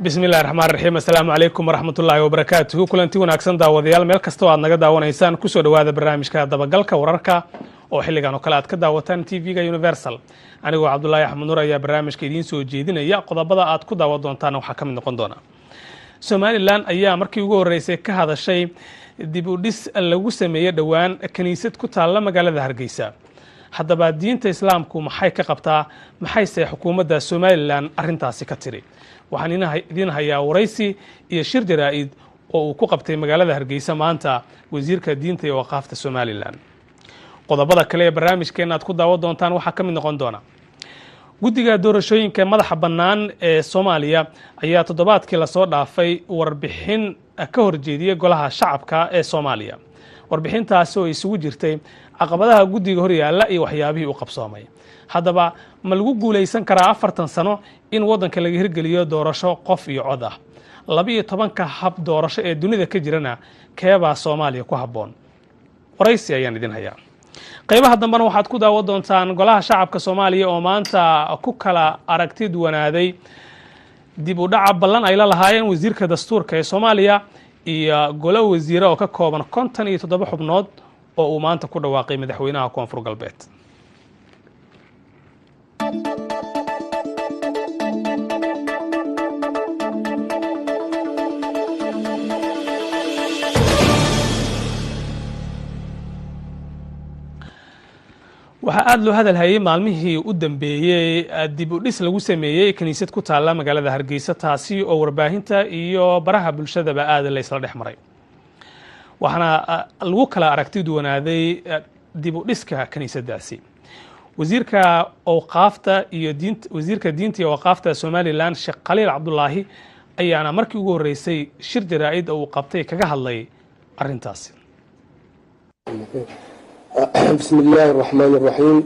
بسم الله الرحمن الرحيم السلام عليكم ورحمة الله وبركاته كلنتي وناكسن داوديال meel kasta aad naga daawanaysaan ku soo dhawaada barnaamijka dabagalka wararka oo xilligan oo kale aad ka daawataan TV-ga Universal anigoo Cabdullaahi Axmed Nuur ayaa barnaamijka idin soo jeedinaya qodobada aad ku daawan doontaan waxa ka mid noqon doona Somaliland ayaa markii ugu horeysay ka hadashay dib u dhis lagu sameeyay dhawaan kaniisad ku taala magaalada Hargeysa haddaba diinta islaamku maxay ka qabtaa maxay xukuumadda Somaliland arintaasi ka tiri waxaan idin hayaa waraysi iyo shir jaraa'id oo uu ku qabtay magaalada Hargeysa maanta wasiirka diinta iyo waqaafta Somaliland qodobada kale ee barnaamijkeena aad ku daawan doontaan waxa ka mid noqon doona guddiga doorashooyinka madaxa bannaan ee Soomaaliya ayaa toddobaadkii la soo dhaafay warbixin ka horjeediyay golaha shacabka ee Soomaaliya warbixintaas oo isugu jirtay caqabadaha guddiga hor yaalla iyo waxyaabihii uu qabsoomay haddaba ma lagu guuleysan karaa 40 sano in wadanka laga hirgeliyo doorasho qof iyo cod ah 12 hab doorasho ee dunida ka jirana keeba Soomaaliya ku haboon waraysi ayaan idin hayaa qaybaha dambana waxaad ku daawan doontaan golaha shacabka Soomaaliya oo maanta ku kala aragti duwanaaday dib u dhaca ballan ay la lahaayeen wasiirka dastuurka ee Soomaaliya iyo golo wasiiro oo ka kooban 57 xubnood oo uu maanta ku dhawaaqay madaxweynaha Koonfur Galbeed waxa aad loo hadalhayay maalmihii u dambeeyay dib u dhis lagu sameeyay kaniisad ku taala magaalada Hargeysa taasi oo warbaahinta iyo baraha bulshada aad la isla dhex maray waxana lagu kala aragti duwanaaday dib u dhiska kaniisadaasi wasiirka diinta iyo waqaafta Somaliland Sheekh Khaliil Cabdullaahi ayaana markii ugu horeysay shir jaraa'id oo qabtay kaga hadlay arintaasi بسم الله الرحمن الرحيم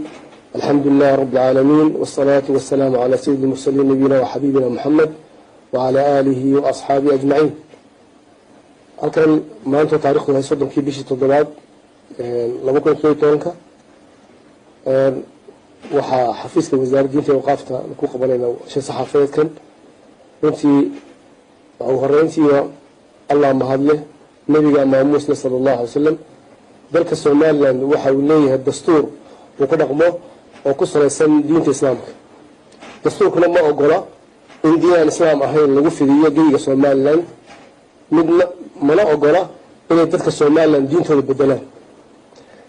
الحمد لله رب العالمين والصلاة والسلام على سيد المرسلين نبينا وحبيبنا محمد وعلى آله وأصحابه أجمعين halkan maanta taariikhdu ay 30 bishii toddobaad 2012 waxa xafiiska wasaaradda diinta iyo waqaafta ku qabanayna shir saxaafadeedkan intii ugu horeyntii Allah mahadle nabiga Muhammad sallallahu alayhi wasallam dalka Somaliland waxa uu leeyahay dastuur uu ku dhaqmo oo ku saleysan diinta islaamka dastuurkuna ma ogola in diin islaam ahayn lagu fidiyo geyga Somaliland midna mana ogola in dadka Somaliland diintooda bedelaan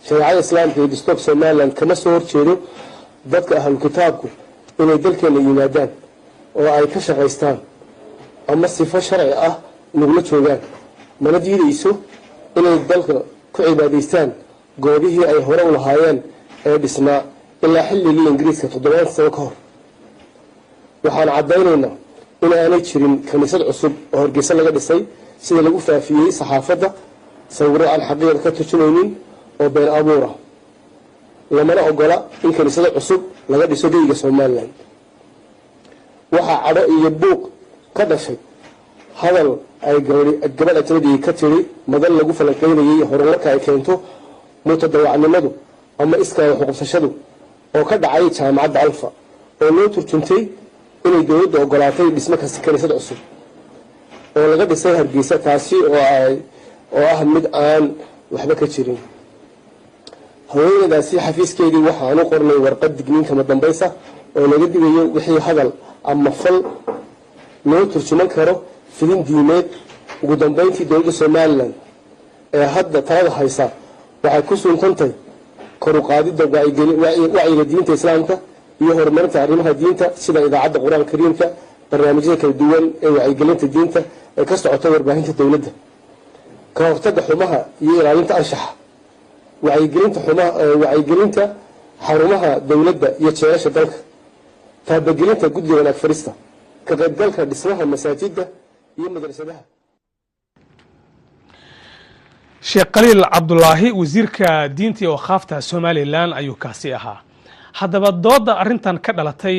shariicada islaamka ee dastuurka Somaliland kama soo horjeedo dadka ahlu kitaabku inay dalkeena yimaadaan oo ay ka shaqeystaan ama sifo sharci ah nugula joogaan mana diidayso inay dalka ku cibaadaystaan goobihii ay hore u lahaayeen ee dhisnaa ilaa xilligii Ingiriiska 7 sano ka hor waxaan cadaynaynaa in aanay jirin kaniisad cusub oo Hargeysa laga dhisay sida lagu faafiyay saxaafadda sawiro aan xaqiiqada ka turjumaynin oo been abuur ah lamana ogola in kaniisad cusub laga dhiso geyga Somaliland waxa cadho iyo buuq ka dhashay hadal ay gabadha ajnabiga ka tiri madal lagu falanqeynayay horumarka ay keento mutadawacnimadu ama iska wax qabsashadu oo ka dhacay jaamacadda Alfa oo loo turjuntay inay dawladda ogolaatay dhismo kaniisad cusub oo laga dhisay Hargeysa taasi oo ah mid aan waxba ka jirin haweeneydaasi xafiiskeedii waxaan u qornay warqad digniinta madambaysa oo laga digayo wixii hadal ama fal loo turjuman karo fidin diimeed ugu dambeyntii dowladda Somaliland ee hadda talada haysa waxay ku suntantay kor u qaadida wacyiga diinta islaamka iyo horumarinta arrimaha diinta sida idaacadda Qur'aan Kariimka barnaamijyada kala duwan ee wacyigelinta diinta ee ka socota warbaahinta dowladda ka hortagga xumaha iyo ilaalinta anshaxa wacyigelinta xarumaha dowladda iyo jeelasha dalka taabagelinta guddiga wanaag farista ka qaybgalka dhismaha masaajidda iyo madrasadaha Sheekh Khaliil Cabdullaahi wasiirka diinta iyo waqaafta Somaliland ayuu kaasi ahaa haddaba dooda arintan ka dhalatay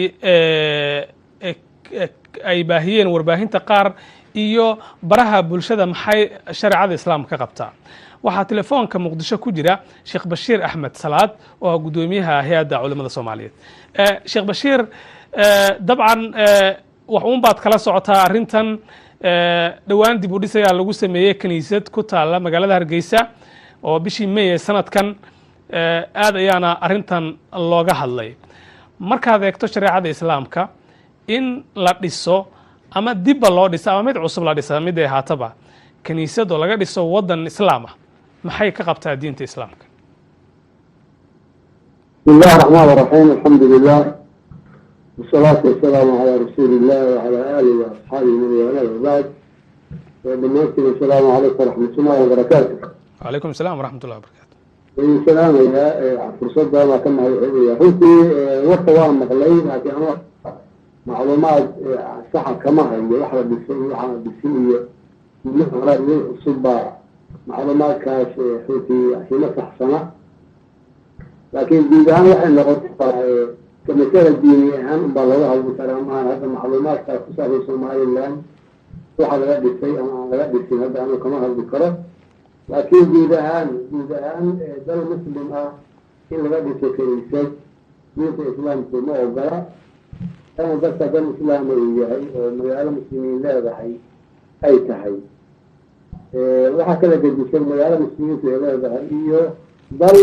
ay baahiyeen warbaahinta qaar iyo baraha bulshada maxay shariicada islaamka ka qabtaa waxaa telefoonka Muqdisho ku jira Sheekh Bashiir Ahmed Salaad oo gudoomiyaha hay'adda culimada Soomaaliyeed Sheekh Bashiir dabcan wax uun baad kala socotaa arrintan dhowaan dib u dhis ayaa lagu sameeyey kiniisad ku taalla magaalada Hargeysa oo bishii May ee sanadkan aad ayaana arrintan looga hadlay markaad eegto shareecada islaamka in la dhiso ama dibba loo dhiso ama mid cusub la dhiso mid ay haataba kiniisad oo laga dhiso wadan islaam ah maxay ka qabtaa diinta islaamka bismillahir rahmanir rahim alhamdulillah wassalatu wassalamu ala rasulillah wa ala alihi wa ashabihi wa ala ba'd assalamu alaykum wa rahmatullahi wa barakatuh wa alaykum assalam wa rahmatullahi wa barakatuh السلام يا فرصة ما كان هو وقت واحد مغلي لكن أنا معلومات صح كمان هي واحدة بالسنية من غير الصباح معلومات كاش في مسح سنة لكن بيجان إحنا نقول كمثال الدينية هم بالله والسلام هذا معلومات كاش في سومالي الآن واحد غير الشيء أنا غير الشيء هذا أنا كمان هذا ذكره لكن بيدهان دل مسلم إن غادي تكريسات دين الإسلام كما وقرأ أنا بس دل الإسلام وياهي مجال المسلمين لا بحي أي تحي وهكذا قد يصير مجال المسلمين لا بحي دل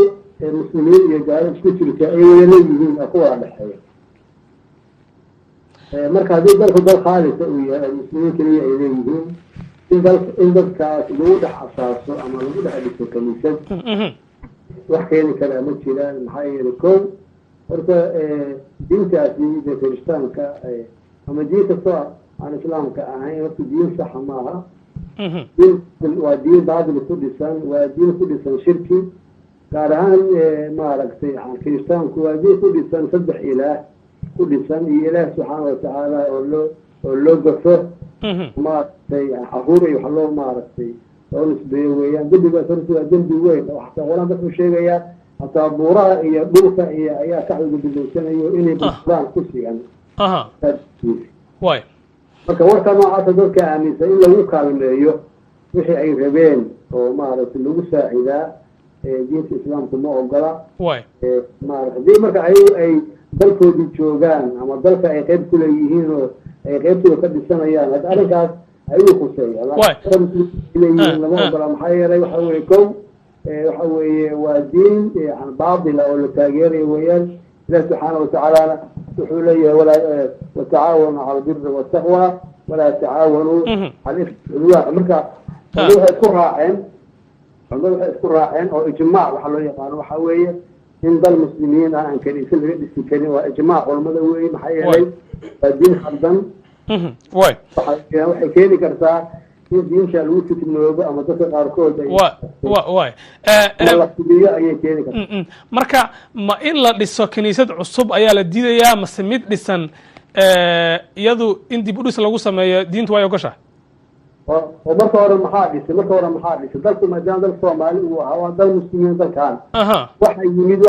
المسلمين يجعل كتير كأي يلين أقوى على الحياة مركز دل خالص ويا المسلمين كلية إليهم إن ذلك لوضع أساسه أما لوضع الكنيسة وحكينا كلام الشلال محاير الكون ورث دين تأتي كريستيان أما دين تطوع عن الإسلام كأهين ورث دين صح معها ودين بعض الكردستان ودين الكردستان شركي كارهان ما ركتي عن كريستيان ودين الكردستان سبح إله كردستان إله سبحانه وتعالى ولو قفه ما تي حضوري وحلو ما رأسي أونس بيويان دبي بس رسول دبي وين وحتى ولا بس مشيء حتى بورا هي بورفة هي كحل بالسنة إني بسرعة كسي يعني واي فكورت ما عطى كأميس إلا وكالم يو وحي أي ربين وما رأس اللي مساعدة دين الإسلام ثم أقرأ واي ما رأس دي مركا أي دلكو دي شوغان أما دلكا أي قيد كل يهينو أي قيبته قد السنة يعني هذا أرجع أيه خسية لما أقول محيرة يحولكم يحول ودين عن بعض لو التاجر ويان الله سبحانه وتعالى تحولي ولا وتعاونوا على البر والتقوى ولا تعاونوا على الإثم والعدوان مركا عندها تكون راعين أو إجماع وحلو يقانوا حويه إن ضل المسلمين عن كنيسة الكنيسة وإجماع والمدوي محيرة الدين حربا واي waxay keeni kartaa in diinta lagu fitnoobo ama dadka qaarkood ay waay ayay keeni kartaa marka ma in la dhiso kiniisad cusub ayaa la diidayaa mase mid dhisan iyadu in dib u dhis lagu sameeyo diintu way ogashaa oo marka hore maxaa dhisay dalku maadaama dal Soomaali uu ahaa dal muslimiin dalkan waxa yimid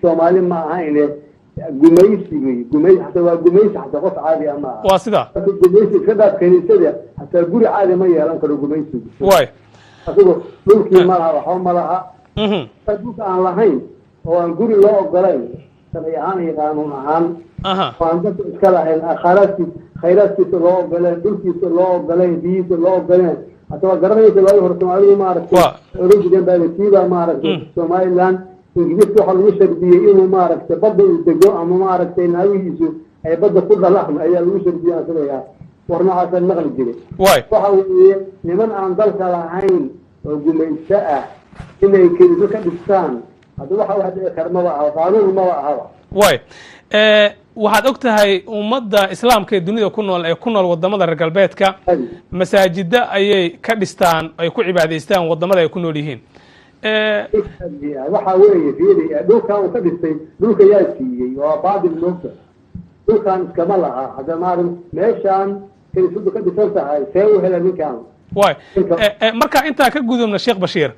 Soomaali ma ahayn gumaysi حتى قف عادي أما واسدة gumaysi كذا كنيسة حتى قولي عادي ما يلان كانوا gumaysi واي أقول ممكن ما لها وحوم ما لها تدوك عن لهين وأن قولي الله أقلين سبيعان يقانون عن وأن تتكلم خيراتي الله أقلين دلتي الله أقلين ديتي الله أقلين حتى قررت الله يهرسم عليه ما عرفت رجل جنب السيبة ما عرفت سومالي لان إنجليز waxaa lagu shardiyay inuu maaragtay badda uu dego ama maaragtay naawihiisu ay badda ku dhalaan ayaa lagu shardiyay asalayaa warnacaas naqli jiray waxa weeye niman aan dalka lahayn oo gumaysta ah inay keliya ka dhistaan hada waxa wax karmada ah qaanuun ma aha waxaad ogtahay ummadda islaamka ee dunida ku nool wadamada reer galbeedka masaajida ayay ka dhistaan ay ku cibaadaystaan wadamada ay ku nool yihiin waxa weeye fiiri dhulkan uu ka dhistay dhulka yaa siiyey waa baadil moogta dhulkan iskama laha hadda maarin meeshaan kiniisadu ka dhisan tahay see u hela ninkan waay marka intaa ka gudubna sheekh bashiir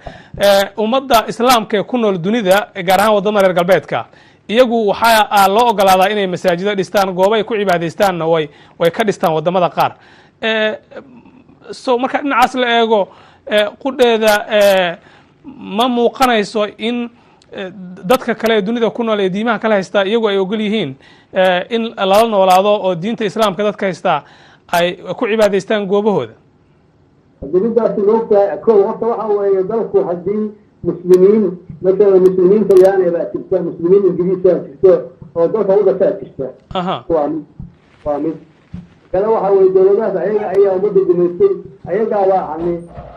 ummadda islaamka ee ku nool dunida gaar ahaan wadamada reer galbeedka iyagu waxaa loo ogolaadaa inay masaajida dhistaan goobo ay ku cibaadaystaanna way ka dhistaan wadamada qaar so marka dhinacaas la eego qudheeda ma muuqanayso in dadka kale ee dunida ku nool ee diimaha kala haystaa iyagu ay ogol yihiin in lala noolaado oo diinta islaamka dadka haystaa ay ku cibaadaystaan goobahooda dowladdaasi moogtahay kow horta waxa weeye dalku haddii muslimiin مثلا مسلمين طليان يبقى تبقى مسلمين انجليزي تبقى او دولة وضع تبقى وامد كلا waxa way dawladaha ayaga umada gumeystay ayaga waani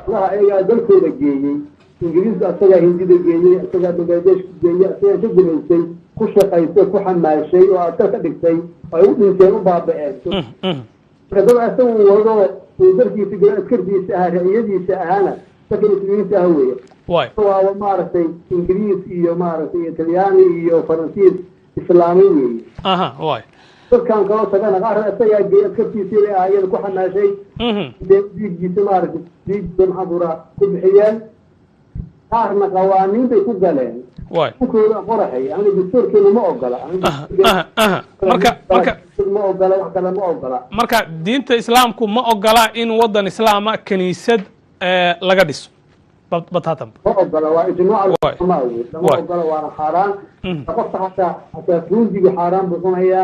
waxa ayaga dalkooda geeyay ingiriiska asaga hindida geeyay asaga Bangladesh geeyay asaga ka gumeystay ku shaqaysay ku xamaashay oo asaga ka dhigtay ay u dhinteen u baaba'een kadib asagu wado dalkiisa askartiisa raayadiisa ahana sakin muslimiinta haweeye waa maartay ingiriis iyo maartay Talyaani iyo Faransiis islaami weeye dadkan kala tagana qaar asaga geeyay askartiisa ayay ku xamaashay diigtiisa maartay diigtan hadura ku bixiyeen qaarna qawaaniin bay ku galeen kooda qoraxay yani dastuurkeenu ma ogola marka diinta islaamku ma ogola in wadan islaama kaniisad laga dhiso batatan ma ogola waa ijmaac ma ogola waa xaraan qofka hatta fuudiga xaraan buqonaya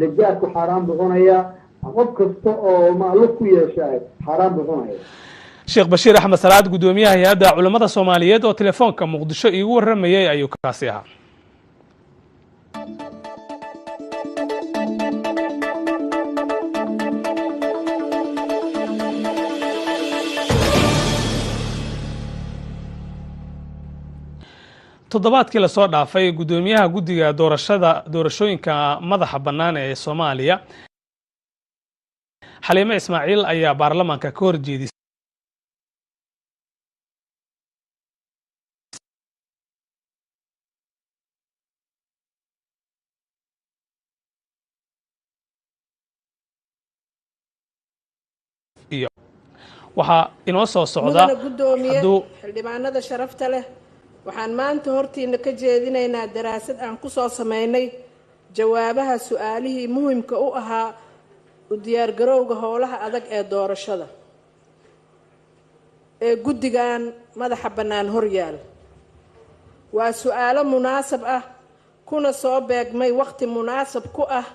lajaadku xaraan buqonaya qof kasta oo maaluf ku yeeshay xaraan buqonaya Sheekh Bashiir Axmed Salaad gudoomiyaha hay'adda culimada Soomaaliyeed oo telefoonka Muqdisho iigu waramayay ayuu kaasi ahaa toddobaadkii la soo dhaafay gudoomiyaha guddiga doorashooyinka madaxa bannaan ee Soomaaliya Xaliime Ismaaciil ayaa baarlamaanka ka horjeedisay waxa inoo soo socda xildhibaanada sharafta leh waxaan maanta hortiina ka jeedinaynaa daraasad aan ku soo sameynay jawaabaha su'aalihii muhiimka u ahaa u diyaar garowga howlaha adag ee doorashada ee guddigan madaxa bannaan horyaal waa su'aalo munaasab ah kuna soo beegmay waqti munaasab ku ah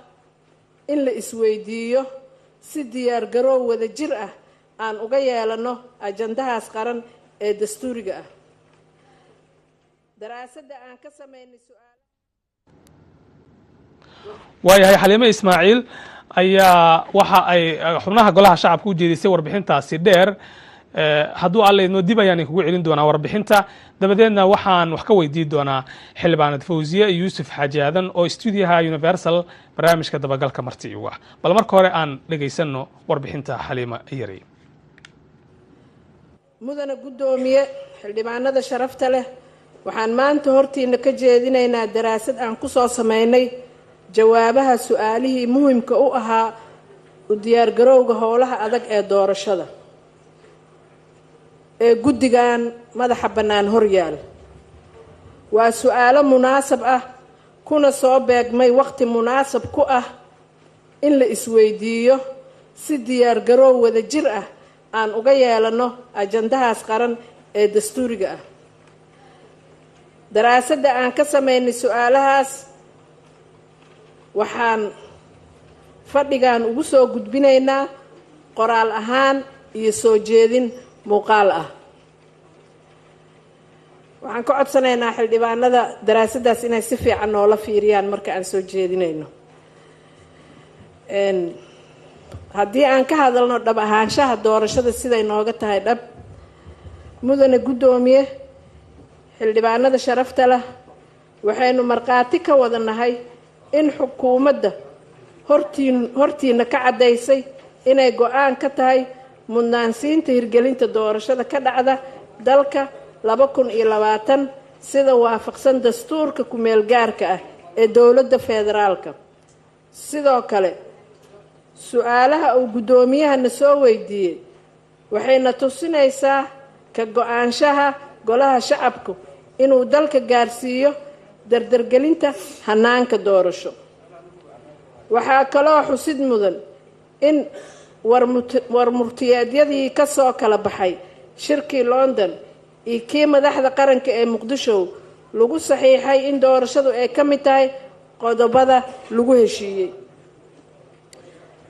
in la isweydiiyo si diyaar garow wada jir ah aan uga yeelano ajandahaas qaran ee dastuuriga ah daraasada aan ka sameynay su'aal waayahay Xaliime Ismaaciil ayaa waxa ay xubnaha golaha shacabka u jeedisay warbixintaasi dheer hadduu alle inoo dib ayaan kugu celin doonaa warbixinta dabadeedna waxaan wax ka weydiin doonaa xildhibaanad Fawziye Yuusuf Xaaji Aadan oo stuudiyaha Universal barnaamijka dabagalka marti ugu ah bal marka hore aan dhageysano warbixinta Xaliime Iyari mudana gudoomiye xildhibaanada sharafta leh waxaan maanta hortiina ka jeedinaynaa daraasad aan ku soo sameynay jawaabaha su'aalihii muhiimka u ahaa u diyaar garowga howlaha adag ee doorashada ee guddigan madaxa bannaan horyaal waa su'aalo munaasab ah kuna soo beegmay waqti munaasab ku ah in la isweydiiyo si diyaar garow wada jir ah aan uga yeelano ajandahaas qaran ee dastuuriga ah daraasada aan ka sameynay su'aalahaas waxaan fadhigan ugu soo gudbinaynaa qoraal ahaan iyo soo jeedin muuqaal ah waxaan ka codsanaynaa xildhibaanada daraasadaas inay si fiican noola fiiriyaan marka aan soo jeedinayno haddii aan ka hadalno dhab ahaanshaha doorashada siday nooga tahay dhab mudane gudoomiye xildhibaanada sharafta leh waxaynu marqaati ka wada nahay in xukuumadda hortiina ka caddaysay inay go'aan ka tahay mudnaansiinta hirgelinta doorashada ka dhacda dalka 2020 sida waafaqsan dastuurka ku-meelgaarka ah ee dowladda federaalka sidoo kale su'aalaha uu gudoomiyahana soo weydiiyey waxayna tusinaysaa ka go'aanshaha golaha shacabku inuu dalka gaarsiiyo dardargelinta hanaanka doorasho waxaa kaloo xusid mudan in warmurtiyeedyadii ka soo kala baxay shirkii London iyo kii madaxda qaranka ee Muqdisho lagu saxiixay in doorashadu ay ka mid tahay qodobada lagu heshiiyey.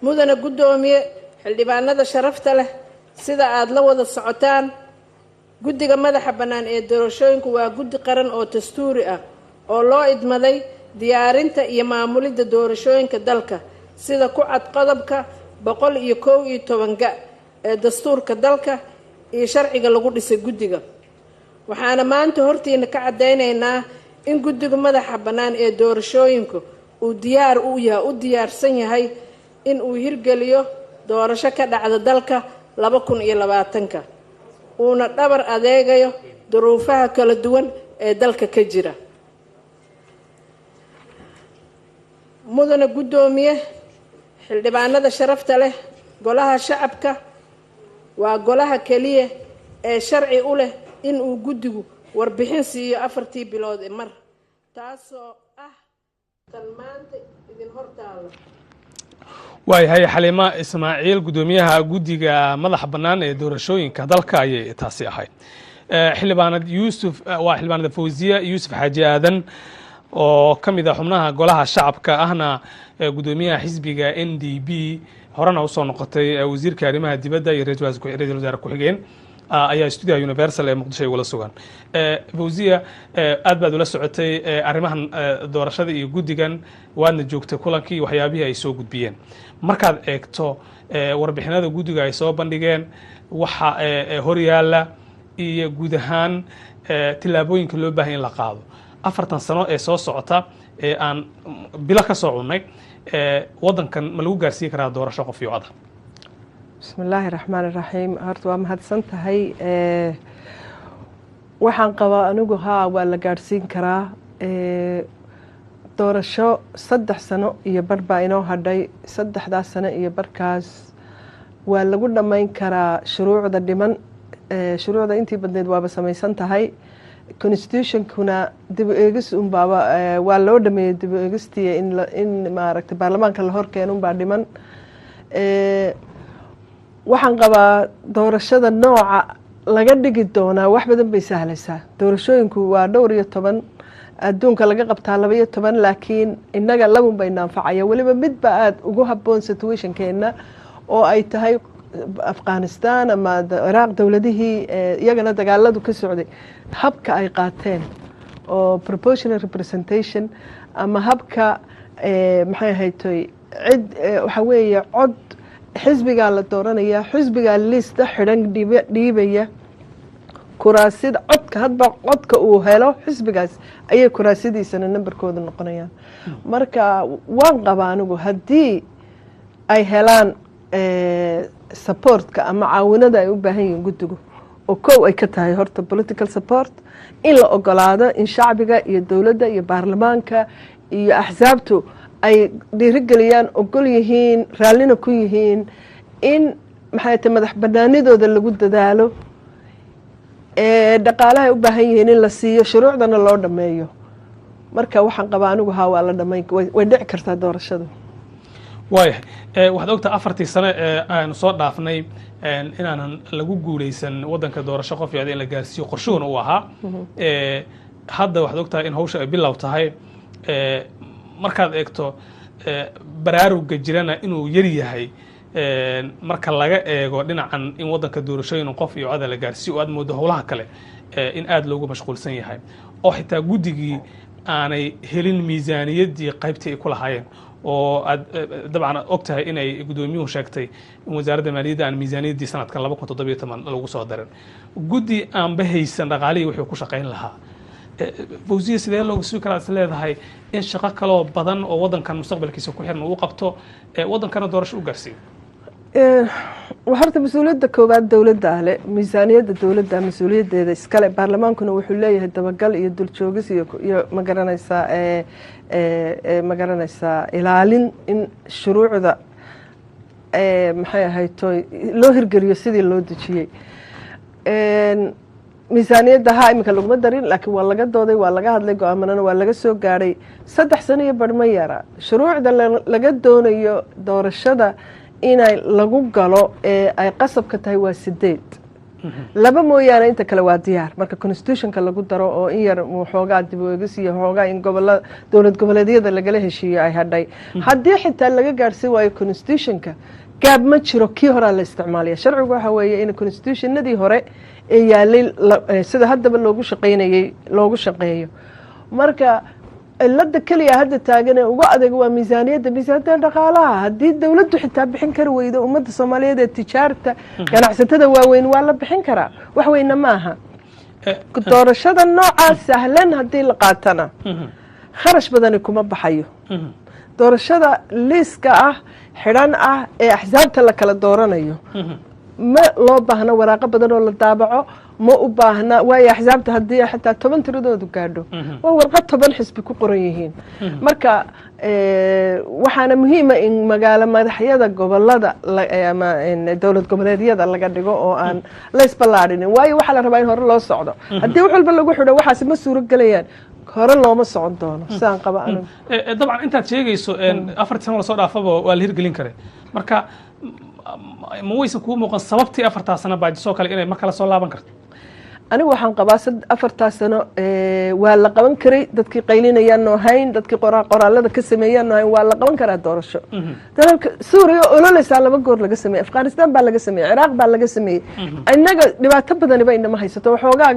mudane guddoomiye, xildhibaanada sharafta leh, sida aad la wada socotaan, guddiga madaxa bannaan ee doorashooyinku waa guddi qaran oo dastuuri ah oo loo idmaday diyaarinta iyo maamulidda doorashooyinka dalka sida ku cad qodobka 111 ee dastuurka dalka iyo sharciga lagu dhisay guddiga. waxaana maanta hortiina ka caddaynaynaa in guddiga madaxa bannaan ee doorashooyinku uu diyaarsan yahay in uu hirgeliyo doorasho ka dhacda dalka 2020 uuna dhabar adeegayo duruufaha kala duwan ee dalka ka jira. mudane guddoomiye, xildhibaanada sharafta leh, golaha shacabka waa golaha keliya ee sharci u leh in uu guddigu warbixin siiyo 4 bilood ee mar, taasoo ah tan maanta idin hortaalo. waayahay xaliima ismaaciil, guddoomiyaha guddiga madaxa bannaan ee doorashooyinka dalka ayay taasi ahayd. xildhibaanad yuusuf waa xildhibaanada fawziya yuusuf xaaji aadan oo ka mid ah xubnaha golaha shacabka ahna guddoomiyaha xisbiga NDP horena usoo noqotay wasiirka arrimaha dibadda iyo ra'iisul wasaare ku-xigeen ayaa studio Universal ee Muqdisho wala sugan. fawziya, aad baad ula socotay arrimahan doorashada iyo guddigan, waadna joogtay kulankii waxyaabihii ay soo gudbiyeen. markaad eegto warbixinada guddiga ay soo bandhigeen, waxa horyaala iyo guud ahaan tillaabooyinka loo baahan in la qaado 4 sano ee soo socota ee aan bilo ka soo cunay, wadankan ma lagu gaarsiin karaa doorasho qof iyo cod? bismillaahi raxmaani raxiim. horta waa mahadsantahay. waxaan qabaa anigu waa la gaadhsiin karaa. doorasho 3 sano iyo bar baa inoo hadhay. 3daas sano iyo barkaas waa lagu dhammayn karaa shuruucda dhiman. shuruucda intii badneed waaba samaysan tahay. constitutionkuna dib u eegis unbaaba waa loo dhameeyey. dib u eegistii in maaragtay baarlamaanka la horkeeno unbaa dhiman. waxaan qabaa doorashada nooca laga dhigi doonaa wax badan bay sahlaysaa. doorashooyinku waa 12 adduunka laga qabtaa 12, laakiin innaga labun bay naanfacaya. weliba midba aada ugu habboon situationkeena oo ay tahay afghanistan ama ciraaq, dowladihii iyagana dagaaladu ka socday, habka ay qaateen oo proportional representation ama habka maxay ahaytoy cid waxa weeye cod xisbigaa la dooranaya, xisbigaa liista xidhan dhiibaya kuraasida codka, hadba codka uu helo xisbigaas ayay kuraasidiisana nambarkooda noqonayaan. marka waan qabaa anigu haddii ay helaan supportka ama caawinada ay u baahan yihiin guddigu, oo kow ay ka tahay horta political support, in la ogolaado in shacbiga iyo dowladda iyo baarlamaanka iyo axsaabtu ay dhiirigeliyaan, ogol yihiin, raallina ku yihiin in maxay tahay madax banaanidooda lagu dadaalo, dhaqaalaha ay u baahan yihiin in la siiyo, shuruucdana loo dhameeyo. marka waxaan qabaa anigu waa la dhamayn, way dhici kartaa doorashadu. waayahay, waxaad ogtahay 4 sano ee aanu soo dhaafnay inaanan lagu guuleysan wadanka doorasho qof iyo cod in la gaarsiiyo, qorshuhuna uu ahaa. hadda waxaad ogtahay in hawsha ay bilow tahay. markaad eegto baraaruga jirana inuu yar yahay marka laga eego dhinacan in wadanka doorashooyin qof iyo cod la gaarsiiyo, aad moodo howlaha kale in aad loogu mashquulsan yahay, oo xitaa guddigii aanay helin miisaaniyaddii qaybtii ay ku lahaayeen. oo aad dabcan ogtahay inay guddoomiyuhu sheegtay in wasaaradda maaliyadda aan miisaaniyaddii sanadkan 2017 lagu soo darin. guddi aanba haysan dhaqaalihii wuxuu ku shaqayn lahaa. fawziya, sidee looga sugi karaa is leedahay in shaqo kaloo badan oo wadankan mustaqbalkiisa ku xiran uu qabto wadankana doorasho u gaarsiiyo? horta mas-uuliyadda koowaad dowladda leh. miisaaniyadda dowladda mas-uuliyaddeeda iskale. baarlamaankuna wuxuu leeyahay dabagal iyo duljoogis iyo magaranaysaa ilaalin in shuruucda maxay ahayto loo hirgeliyo sidii loo dejiyey. miisaaniyadda iminka laguma darin, laakiin waa laga dooday, waa laga hadlay, go-aamanana waa laga soo gaadhay. 3 sano iyo bar ma yara. shuruucda laga doonayo doorashada inay lagu galo ee ay qasabka tahay waa 8. laba mooyaane inta kale waa diyaar marka constitutionka lagu daro oo in yar xoogaa dib u eegis iyo xoogaa in dowlad goboleedyada lagala heshiiyo ay hadhay haddii xitaa laga gaadhsin waayo constitutionka gaab ma jiro kii horaa la isticmaalaya sharcigu waxa weeye in constitutionadii hore ee yaalay sida haddaba loogu shaqeeyo marka cilada keliya hadda taagan ee ugu adag waa miisaaniyadda dhaqaalaha haddii dowladdu xitaa bixin kari weydo ummadda soomaaliyeed ee tijaarta ganacsatada waaweyn waa la bixin karaa wax weyna maaha doorashada noocaas sahlan haddii la qaatana kharash badani kuma baxayo doorashada liiska ah xidhan ah ee axsaabta la kala dooranayo ma loo baahna waraaqo badan oo la daabaco ma u baahna waayo axsaabta haddii xitaa 10 tiradoodu gaadho waa warqad 10 xisbi ku qoran yihiin marka waxaana muhiima in magaalo madaxyada gobolada ama dowlad goboleedyada laga dhigo oo aan la isballaadhinin waayo waxaa la rabaa in hore loo socdo haddii wax walba lagu xidho waxaasi ma suuro gelayaan hore looma socon doono sidaan qaba anigu dabcan intaad sheegayso 4 sano la soo dhaafaba waa la hirgelin karay marka ma waysan kuu muuqan sababtii 4 sano baajisoo kale inay mar kale soo laaban karto anigu waxaan qabaa 4 sano waa la qaban karay dadkii qaylinayaan oo hayn dadkii qoraalada ka sameeyaan oo hayn waa la qaban karaa doorasho dalka Suuriya ololeysa laba goor laga sameeyay Afghanistan baa laga sameeyay Iraq baa laga sameeyay inaga dhibaato badan bay inama haysato waxoogaa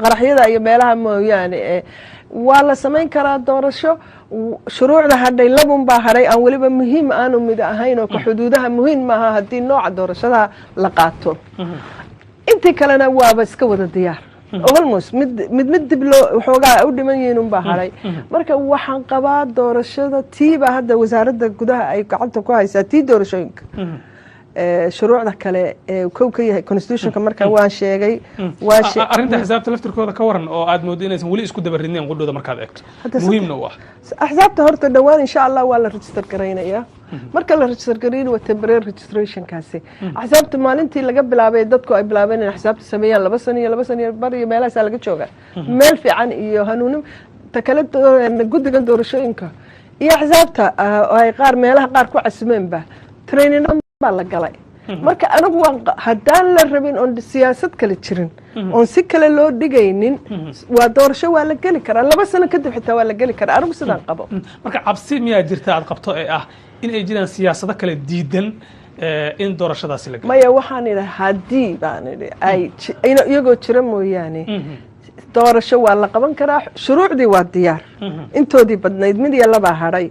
qaraxyada iyo meelaha mooyaane waa la sameyn karaa doorasho shuruucda hadhay labun baa haray aan waliba muhiim aanu mid ahayn oo ka xuduudaha muhiim maaha haddii nooca doorashada la qaato intii kalena waaba iska wada diyaar almost mid dib loo waxoogaa u dhiman yihiin un baa haray marka waxaan qabaa doorashada tiiba hadda wasaaradda gudaha ay gacanta ku haysaa tii doorashooyinka shuruucda kale ee kow ka yahay constitutionka marka waan sheegay arrinta xisaabta laftirkooda ka waran oo aad moodo inaysan weli isku dabaridneen qudhooda markaad eegto muhiimna u ah axsaabta horta dhawaan insha Allah waa la register gareynayaa marka la register gareeyo waa temporary registration kaasi axsaabta maalintii laga bilaabay dadku ay bilaabeen in axsaabta sameeyaan 2 sano bar iyo meelahaas laga jooga meel fiican iyo hanuunin takala guddigan doorashooyinka iyo axsaabta ay qaar meelaha qaar ku casmeenba training baa la galay marka anigu haddaan la rabin oon siyaasad kale jirin oon si kale loo dhigaynin waa doorasho waa la geli karaa 2 sano kadib xitaa waa la geli karaa anigu sidaan qabo marka cabsi miyaa jirta aad qabto ee ah in ay jiraan siyaasado kale diidan in doorashadaasi la galo maya waxaan idhi haddii baan idhi ay iyagoo jira mooyaane doorasho waa la qaban karaa shuruucdii waa diyaar intoodii badnayd mid iyo laba haray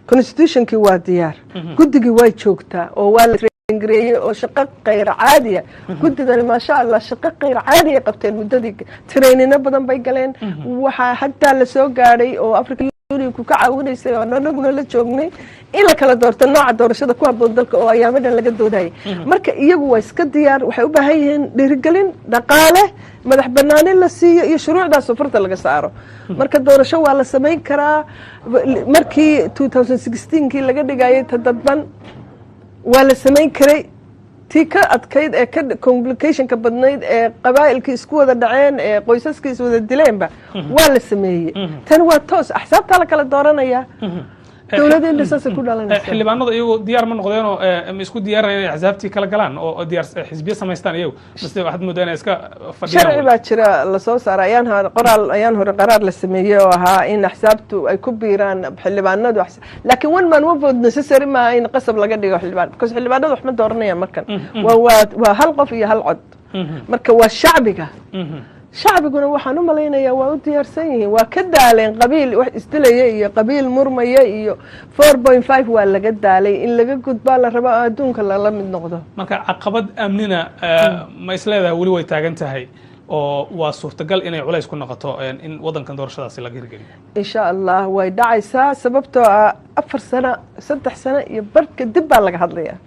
constitutionkii waa diyaar guddigii waa joogtaa oo waa la ingreeyay oo shaqo qayr caadi ah guddidan ma sha Allah shaqo qayr caadi ah qabteen muddadii trainino badan bay galeen waxa hatta la soo gaaray oo Afrika ku ka caawinaysay oo anaguna la joognay in la kala doorto nooca doorashada ku habboon dalka oo ayaamadan laga doodayay marka iyagu waa iska diyaar waxay u baahan yihiin dhiirigelin dhaqaale madax banaani la siiyo iyo shuruucdaas farta laga saaro marka doorasho waa la sameyn karaa markii 2016kii laga dhigayay tadban waa la sameyn karay tii ka adkayd ee ka complicationka badnayd ee qabaa'ilkii isku wada dhaceen ee qoysaskii is wada dileenba waa la sameeyey tan waa toos axsaabta la kala dooranaya dowladda saasay ku dhalanaysaa xildhibaanada iyagu diyaar ma noqdeenoo isku diyaarinayaan inay axsaabtii kala galaan oo diyaar xisbiya samaystaan iyagu basta waxaad moodaa inay iska fadhiyaan sharci baa jira la soo saaray ayaan hore qaraar la sameeyey oo ahaa in axsaabtu ay ku biiraan xildhibaanadu laakiin one man one vote necessary maaha in qasab laga dhigo xildhibaan because xildhibaanadu wax ma dooranayaan markan waa hal qof iyo hal cod marka waa shacbiga shacbiguna waxaan u malaynayaa waa u diyaarsan yihiin waa ka daaleen qabiil wax isdilaya iyo qabiil murmaya iyo 4.5 waa laga daalay in laga gudbaa la rabo adduunka lala mid noqdo marka caqabad amnina ma isleedahay weli way taagan tahay oo waa suurtagal inay culays ku noqoto in wadankan doorashadaasi laga hirgeliyo insha Allah way dhacaysaa sababtoo ah 4 sano 3 sano iyo barka dib baa laga hadlayaa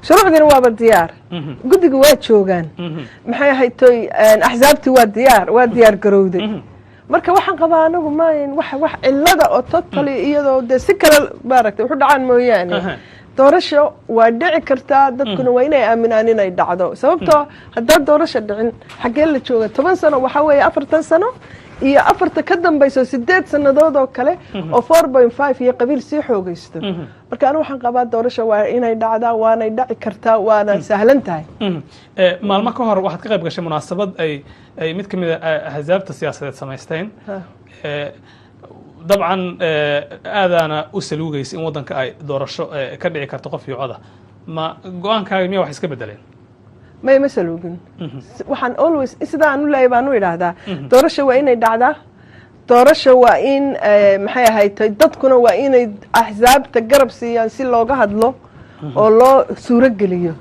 shuruucdina waaba diyaar guddiga waa joogaan maxay ahayd axsaabtii waa diyaar garowday marka waxaan qabaa anagu maayn wax cilada oo totally iyadoo de si kale baaragtay wuxuu dhacaan mooyaane doorasho waa dhici kartaa dadkuna waa inay aaminaan inay dhacdo sababtoo haddaan doorasho dhicin xaggee la jooga 10 sano waxaa weeye 4 sano iyo afarta ka dambayso 8 sanadood oo kale oo 4.5 iyo qabiil sii xoogaysto marka anigu waxaan qabaa doorasho waa inay dhacdaa waanay dhaci kartaa waana sahlan tahay maalmo ka hor waxaad ka qayb gashay munaasabad ay mid kamid ah ahzaabta siyaasadeed samaysteen dabcan aadaana u saluugaysa in waddanka ay doorasho ka dhici karto qof iyo coda ma go-aankaaga miyaa wax iska bedeleen ma saluugin waxaan always sidaa aan u leeyahay baan u idhaahdaa doorasho waa inay dhacdaa doorasho waa in maxay ahayd dadkuna waa inay axsaabta garab siiyaan si looga hadlo oo loo suuro geliyo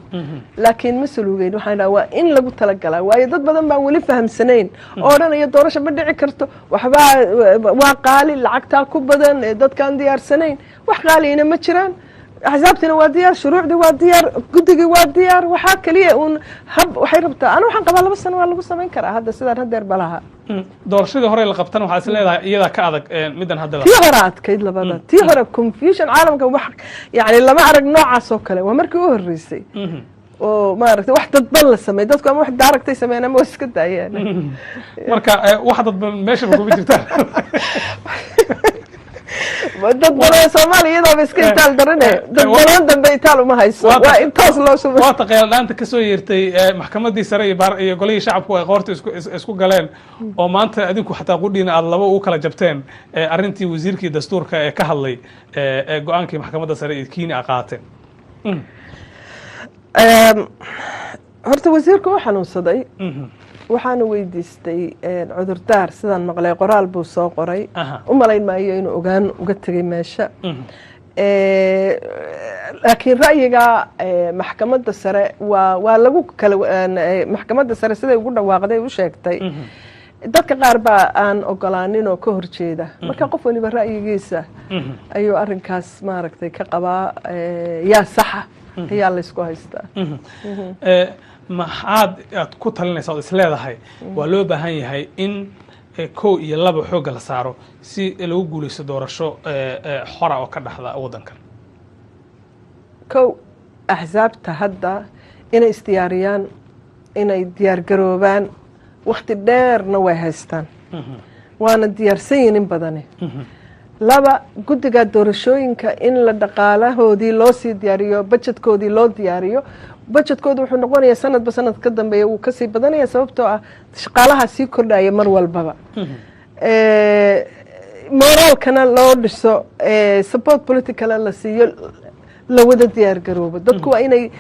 laakiin ma saluugeyn waxaan idhaha waa in lagu talagalaa waayo dad badan baan weli fahamsanayn oo odhanaya doorasho ma dhici karto waxbaa waa qaali lacagtaa ku badan dadkaan diyaarsanayn wax qaaliyina ma jiraan axsaabtina waa diyaar shuruucdii waa diyaar guddigii waa diyaar waxaa keliya uun hab waxay rabtaa anigu waxaan qabaa 2 sano waa lagu samayn karaa hadda sidaan hadeer balaha doorashadii hore la qabtana waxaa is leedahay iyadaa ka adag middan hadda tii hore adkayd labada tii hore confusion caalamka wax yani lama arag noocaas oo kale waa markii u horeysay oo maaragtay wax dadban la sameeyay dadku ama wax daaragtay sameeyeen ama iska daayeen marka wax dadban meesha kuma jirtaa dad badan Soomaaliyeed iska intaal darane dad badan dambe intaal uma hayso waa intaas loo soo waa taqeeladaanta ka soo yeertay maxkamadii sare iyo golihii shacabku ay qoorta isku galeen oo maanta adinku xataa qudhiina aad laba u kala jabteen arrintii wasiirkii dastuurka ee ka hadlay go-aankii maxkamadda sare iyo kiini qaateen horta wasiirku waa xanuunsaday waxaana weydiistay cudurdaar sidaan maqlay qoraal buu soo qoray u malayn maayo inuu ogaan uga tegay meesha laakiin ra'yiga maxkamadda sare waa lagu kala maxkamadda sare siday ugu dhawaaqday u sheegtay dadka qaar baa aan ogolaanin oo ka horjeeda marka qof waliba ra'yigiisa ayuu arrinkaas maaragtay ka qabaa yaa saxa ayaa la isku haystaa maxaad aad ku talinaysaa ood is leedahay waa loo baahan yahay in 1 iyo 2 xoogga la saaro si lagu guulaysto doorasho xora oo ka dhaxda waddankan 1 axsaabta hadda inay isdiyaariyaan inay diyaargaroobaan waqti dheerna way haystaan waana diyaarsan yihiin in badani 2 guddiga doorashooyinka in la dhaqaalahoodii loo sii diyaariyo budgetkoodii loo diyaariyo budgetkoodu wuxuu noqonayaa sanadba sanad ka dambeeya wuu kasii badanaya sababtoo ah shaqaalaha sii kordhaya mar walbaba moraalkana loo dhiso support politicala la siiyo la wada diyaar garoobo dadku waa inay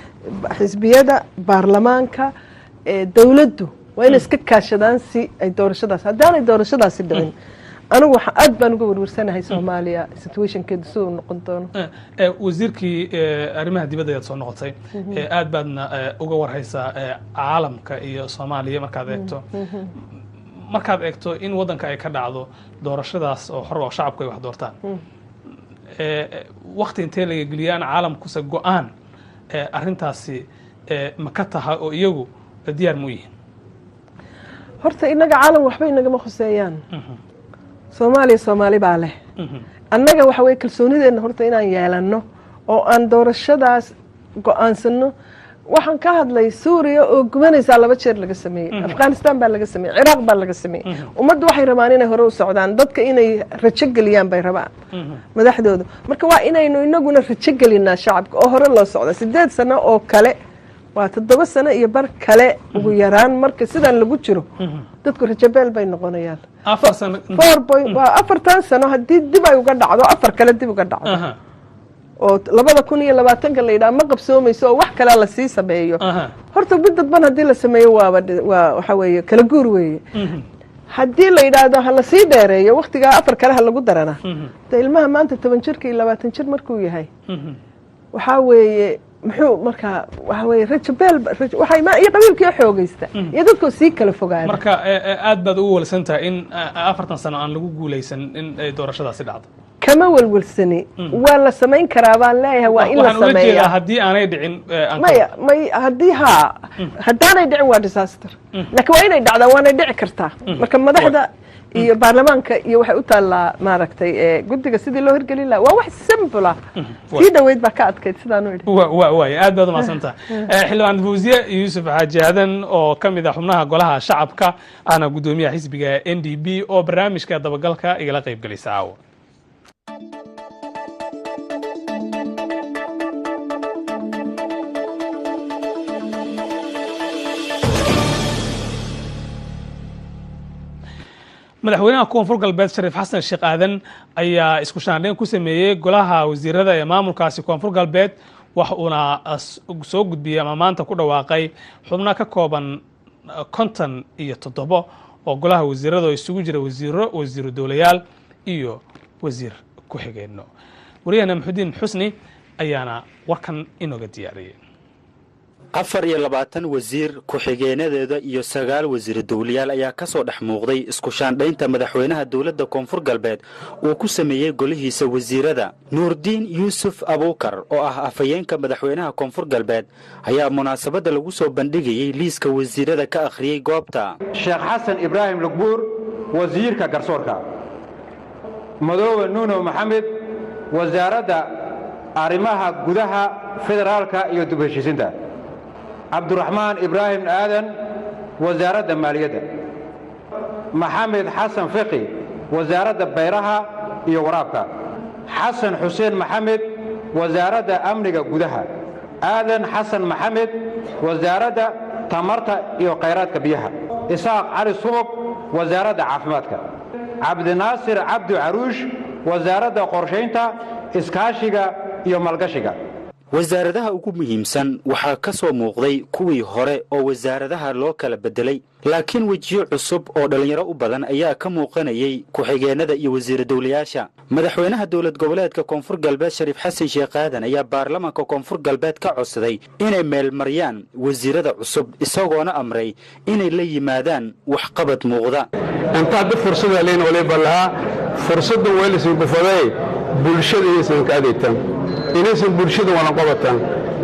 xisbiyada baarlamaanka dowladdu waa inay iska kaashadaan si ay doorashadaas haddaanay doorashadaasi dhicin anigu waxa aad baan uga warwarsanahay Soomaaliya situationkeedu sidoo noqon doono wasiirkii arrimaha dibadda aad soo noqotay aad baadna uga warhaysaa caalamka iyo Soomaaliya markaad eegto in waddanka ay ka dhacdo doorashadaas oo xor oo shacabku ay wax doortaan waqti intee laga geliyaan caalamkusa go'aan arrintaasi ma ka tahay oo iyagu diyaar mu yihiin horta inaga caalam waxba inagama khuseeyaan Soomaali baa leh annaga waxa way kalsoonideena horta inaan yeelano oo aan doorashadaas go'aansano waxaan ka hadlay Suuriya oo gubanaysa 2 jeer laga sameeyay Afghanistan baa laga sameeyay Iraq baa laga sameeyay ummaddu waxay rabaan inay hore u socdaan dadka inay rajo galiyaan bay rabaan madaxdooda marka waa inaynu inaguna rajo galinaa shacabka oo hore loo socdo 8 sano oo kale waa 7 sano iyo bar kale ugu yaraan marka sidan lagu jiro dadku rajo beel bay noqonayaan 4 sano 4 sano haddii dib ay uga dhacdo 4 kale dib uga dhacdo oo 2020 la yidhaha ma qabsoomayso oo wax kale la sii sameeyo horta mid dadban haddii la sameeyo waa waxa weeye kala guur weeye haddii la yidhaahdo ha la sii dheereeyo waqtigaa 4 kale ha lagu darana de ilmaha maanta 10 jirka iyo 20 jir markuu yahay waxaa weeye muxuu markaa waxa weeye rajo beel waxay ma iyo qabiilkii xoogaysta iyo dadku sii kala fogaada marka aad baad ugu walsantahay in 40 sano aan lagu guulaysan in doorashadaasi dhacdo kama walwalsani waa la samayn karaa baan leeyahay waa in la sameeyaa haddii aanay dhicin may haddii haddaanay dhicin waa disaster laakiin waa inay dhacdaa waanay dhici kartaa marka madaxda iyo baarlamaanka iyo waxay u taallaa maaragtay guddiga sidii loo hirgelin lahaa waa wax simple ah tii dhaweyd baa ka adkayd sidaan u idhi waay aad baad umahadsantaha xildhibaan fawziye yuusuf xaaji aadan oo ka mid ah xubnaha golaha shacabka ahna guddoomiyaha xisbiga NDP oo barnaamijka dabagalka igala qayb gelaysa caawa madaxweynaha koonfur galbeed shariif xasan sheekh aadan ayaa isku shaandhayn ku sameeyey golaha wasiirada ee maamulkaasi koonfur galbeed wax uuna soo gudbiyey ama maanta ku dhawaaqay xubno ka kooban 57 oo golaha wasiirada oo isugu jira wasiiro dowlayaal iyo wasiir ku-xigeenno wariyahana maxudiin xusni ayaana warkan inooga diyaariyey 24 wasiir ku-xigeenadeeda iyo 9 wasiir dawliyaal ayaa ka soo dhex muuqday isku shaandhaynta madaxweynaha dawladda koonfur galbeed uu ku sameeyey golihiisa wasiirada nuurdiin yuusuf abuukar oo ah afhayeenka madaxweynaha koonfur galbeed ayaa munaasabadda lagu soo bandhigayey liiska wasiirada ka akhriyey goobta sheekh xasan ibraahim lugbuur wasiirka garsoorka madoowe nuuno maxamed wasaaradda arrimaha gudaha federaalka iyo dib u heshiisinta cabduraxmaan ibraahim aadan wasaaradda maaliyadda maxamed xasan fiqi wasaaradda beeraha iyo waraabka xasan xuseen maxamed wasaaradda amniga gudaha aadan xasan maxamed wasaaradda tamarta iyo khayraadka biyaha isaaq cali subag wasaaradda caafimaadka cabdinaasir cabdi caruush wasaaradda qorshaynta iskaashiga iyo maalgashiga wasaaradaha ugu muhiimsan waxaa ka soo muuqday kuwii hore oo wasaaradaha loo kala bedelay laakiin wejiyo cusub oo dhalinyaro u badan ayaa ka muuqanayay ku-xigeenada iyo wasiir dawlayaasha madaxweynaha dowlad goboleedka koonfur galbeed shariif xasan sheekh aadan ayaa baarlamaanka koonfur galbeed ka codsaday inay meelmariyaan wasiirada cusub isagoona amray inay la yimaadaan waxqabad muuqda intaad fursada leen waliba lahaa fursada weelisuu bufaday bulshada aysan ka adeegtaan inaysan bulshada wada qabataan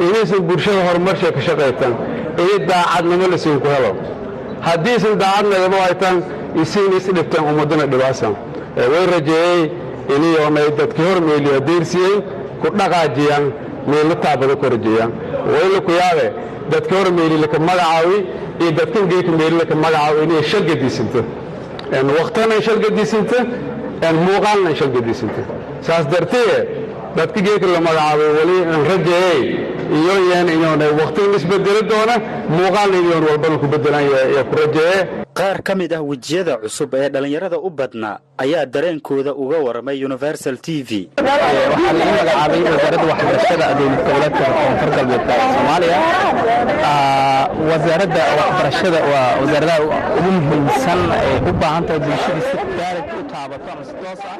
inaysan bulshada horumarsha ka shaqeeytaan ee daacadnimo la siin ku helo haddii san daacadnimo haytaan isin dhibtaan ummadana dhibaasan way rajeeyay inay oo dadkii hormeeliyo deersiyay ku dhaqaajiyaan meelo taabada ku rajeeyaan way la ku yaabe dadkii hormeeliyo ka magacaawi iyo dadkan geeyka meelo ka magacaawi inay shalgadiisinto waqtana shalgadiisinto muuqaalna shalgadiisinto saas dartee dadka geeyka la magacaabo wali rajeeyay iyo inay waqtiga isbedel doona muuqaalna iyo walba ku bedelan ee ku rajeeyay qaar ka mid ah wajiyada cusub ee dhalinyarada u badna ayaa dareenkooda uga waramay Universal TV waxaa lagu magacaabay wasaaradda waxbarashada dowlad goboleedka koonfur galbeed Soomaaliya wasaaradda waxbarashada waa wasaaradda ugu muhiimsan ee u baahan tahay bulshada si gaar ah u taabato ama si toos ah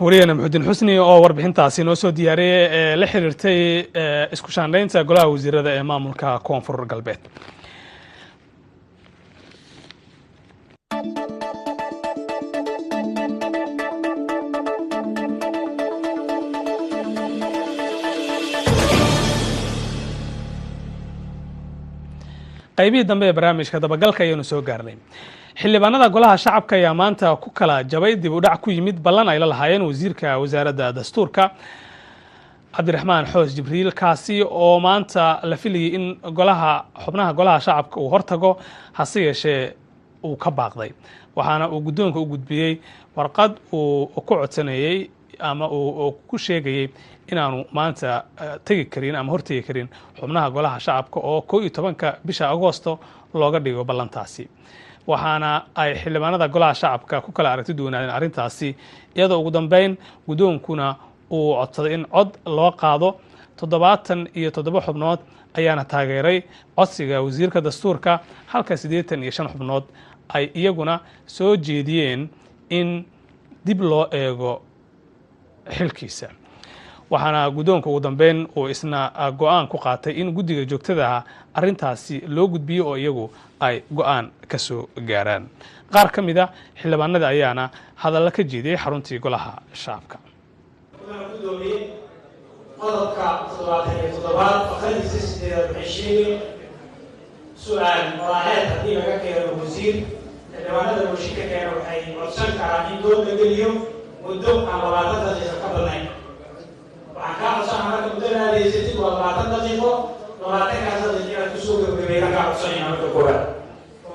wariyana maxudiin xusni oo warbixintaasi noo soo diyaariyay ee la xiriirtay isku shaandhaynta golaha wasiirada ee maamulka koonfur galbeed qaybihii dambe ee barnaamijka dabagalka ayaynu soo gaarnay xildhibaanada golaha shacabka ayaa maanta ku kala jabay dib u dhac ku yimid ballan ay la lahaayeen wasiirka wasaaradda dastuurka cabdiraxmaan xoos jibriil kaasi oo maanta la filayay in xubnaha golaha shacabka uu hortago hase yeeshee uu ka baaqday waxaana uu guddoonka u gudbiyey warqad uu ku codsanayey ama uu ku sheegayey inaanu maanta tegi karin ama hortegi karin xubnaha golaha shacabka oo 11 bisha agoosto looga dhigo ballantaasi waxaana ay xildhibaanada golaha shacabka ku kala aragti duwanaadeen arrintaasi iyadoo ugu dambeyn guddoonkuna uu codsaday in cod loo qaado 77 xubnood ayaana taageeray codsiga wasiirka dastuurka halka 85 xubnood ay iyaguna soo jeediyeen in dib loo eego xilkiisa waxaana guddoonka ugu dambeyn uu isna go'aan ku qaatay in guddiga joogtada arrintaasi loo gudbiyo oo iyagu ay go'aan ka soo gaaraan qaar ka mid ah xildhibaanada ayaana hadalla ka jeediyey xaruntii golaha shacabka qodobka 77 faqradiisa 8 waxay sheegeen su'aal waraaheed haddii laga keeno wasiir codsan karaa in dood la geliyo muddo aan 20 daqiiqo ka badnayn. waxaan kaa codsanaa marka muddada aad haysatid waa 20 daqiiqo 20kaas daqiiqo inaad kusoo gabagabeeyaan kaa codsanayna marka koowaad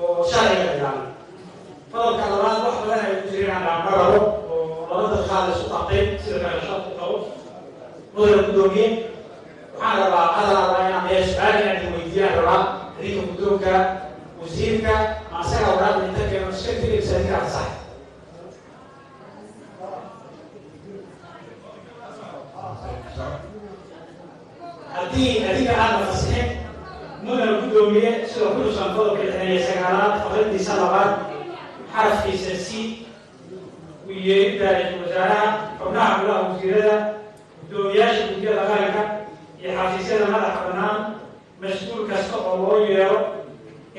oo sharciga ilaaliyo. qodobka labaad wax badan ay ku jiraan aan rabo oo 2 daqiiqo la isku qabtay sida kale shaqo qabo mudane gudoomiye waxaan rabaa hadalada inaan su'aal inaan weydiiyaan rabaa idinka guddoonka wasiirka asaga waraaq inta keeno iska tiraysa idinka sax haddii adinka aad nafasixin mudane gudoomiye sida ku xusan qodobka 19aad faqradiisa labaad xarafkiisa c u yeerida ra'iisul wasaaraha xubnaha golaha wasiirada gudoomiyaasha guddiyada qaranka iyo xafiisyada madaxa bannaan mas-uul kasta oo loo yeero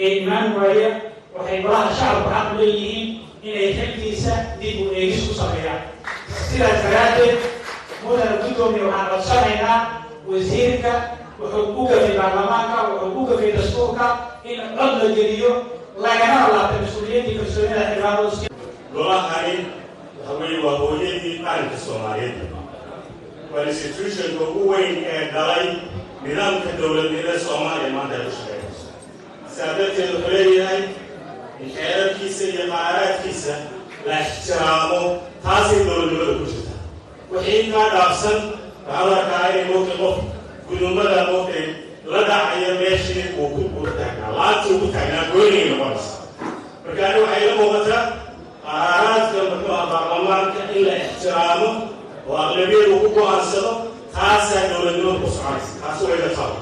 ee imaan waaya waxay golaha shacabku xaq u leeyihiin inay xilkiisa dib u eegis ku sameeyaan. sidaas daraaddeed mudane gudoomiye waxaan codsanaynaa wasiirka wuxuu u gafay baarlamaanka wuxuu u gafay dastuurka in cod la geliyo lagana laabta mas-uuliyiintii kalsoonida xildhibaanada. golahani waxa weeye waa hooyadii qaranka Soomaaliyeed waa institutionka ugu weyn ee dhalay nidaamka dowladnimada Soomaaliya maanta ay u shaqeynayso. sidaa darteed wuxuu leeyahay in xeerarkiisa iyo qaaraadkiisa la ixtiraamo taasay dowladnimada ku jirta. wixii intaa dhaafsan waxaa la arkaa inay moogtay qof guddoomada moogtay la dhacaya meeshii uu ku taagnaa laantii uu ku taagnaa goynay noqonaysa. marka ani waxay la muuqataa qaaraadka muxuu ah baarlamaanka in la ixtiraamo oo aqlabiyad uu ku go'aansado taasaa dowladnimada ku soconaysa. taasi way la tahay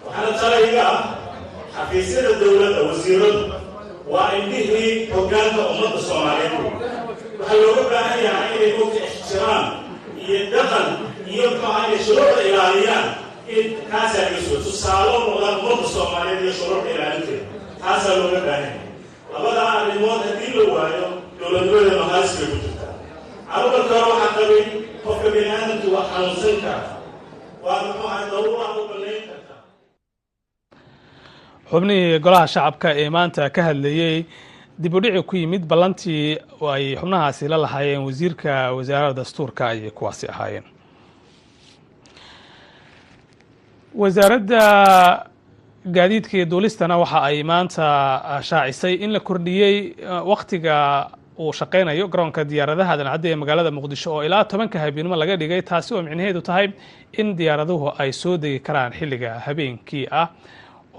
waxaana talayga ah xafiisyada dowladda wasiiradu waa indhihii hoggaanka ummadda Soomaaliyeed. waxaa looga baahan yahay inay moogta ixtiraam iyo dhaqan iyo inay shuruucda ilaaliyaan in kaasaa laga sugo tusaale u noqdaan ummadda Soomaaliyeed iyo shuruucda ilaalinteeda. taasaa looga baahan yahay. labadaa arrimood haddii la waayo dowladnimadana halis bay ku jirtaa. caruurta hore waxaa qabay qofka bini aadamku waa xanuunsan karaa waa muxuu ahay daruura u bannayn kartaa. xubnihii golaha shacabka ee maanta ka hadlayey dib u dhici ku yimid ballantii ay xubnahaasi la lahaayeen wasiirka wasaaradda dastuurka ayay kuwaasi ahaayeen. wasaaradda gaadiidka iyo duulistana waxa ay maanta shaacisay in la kordhiyey waqtiga uu shaqeynayo garoonka diyaaradaha aadan cadde ee magaalada muqdisho oo ilaa 10 habeenimo laga dhigay. taasi oo micnaheedu tahay in diyaaraduhu ay soo degi karaan xilliga habeenkii ah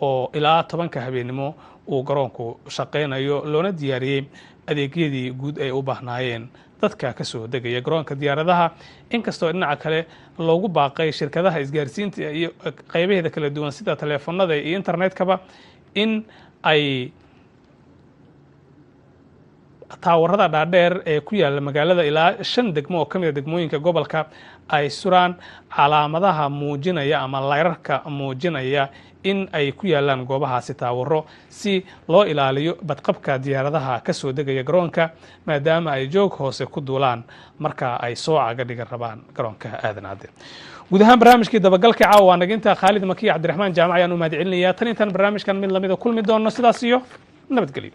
oo ilaa 10 habeenimo uu garoonku shaqeynayo loona diyaariyey adeegyadii guud ay u baahnaayeen dadka ka soo degaya garoonka diyaaradaha. inkastoo dhinaca kale loogu baaqay shirkadaha isgaarsiinta iyo qaybaheeda kala duwan sida taleefanada iyo internetkaba in ay taawarada dhaadheer ee ku yaala magaalada ilaa 5 degmo oo ka mid ah degmooyinka gobolka ay suraan calaamadaha muujinaya ama layrarka muujinaya in ay ku yaalaan goobahaasi taawaro si loo ilaaliyo badqabka diyaaradaha ka soo degaya garoonka maadaama ay joog hoose ku duulaan marka ay soo caga dhigan rabaan garoonka aadan cadde. guud ahaan barnaamijkii dabagalka caawa waa naginta Khaalid Makiya Cabdiraxmaan Jaamac ayaan u mahadcelinayaa. tan intaan barnaamijkan mid lamida kulmi doono sidaas iyo nabadgelyo.